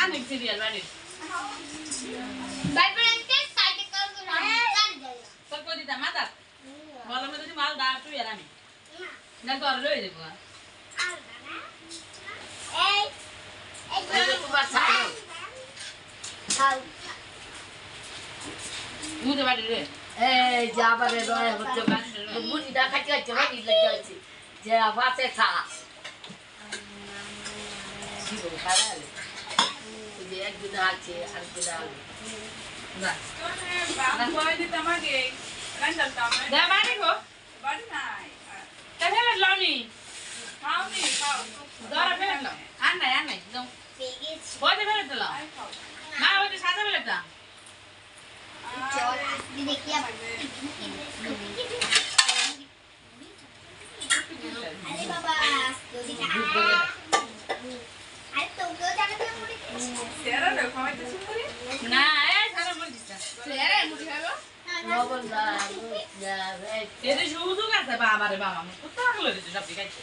কানে সিরিয়াল বাড়ি বাইবেলতে সাইডে কাজ করে কাজ যায় তো কই দিতা মাতা বলম যদি মাল দা তুই আর আমি না ঘর লই দেব এই এই তো বাচ্চা খাও মুদে বাড়ি রে এই যে আবার রয়ে হচ্ছে মুড়িটা খাইতে খাইতে হয়ে লেগে আছে যে বাসে খা কি বলে খারালে ওই যে একদিন আছে আরেকদিন আগে না না কই দিতে আমাকে রান্দার দাম দে বাড়ি গো বাড়ি নাই তে ফেলে লাউনি খাও নি খাও দরা ফেলে লাও আন নাই যাও পেগেছি বইতে ফেলে দিলাম আই খাও না ওই যে সাজা ফেলে দা চল দিদি কি আবার আরে বাবা যদি আরে তো কেউ জানে না মুড়ি সেরা রে খাইতে শুনলি না এই সারা মন দিছা সেরা মুড়ি খাবো লবণ দাও এতে শুধু কাছে বাবা রে বাবা কত আগলো দিছ সব দিকাইছে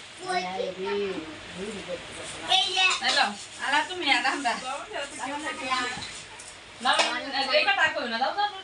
এই যে হ্যালো আলা তুমি আরাম দা বাবা দাও এই কথা কই না দাও দাও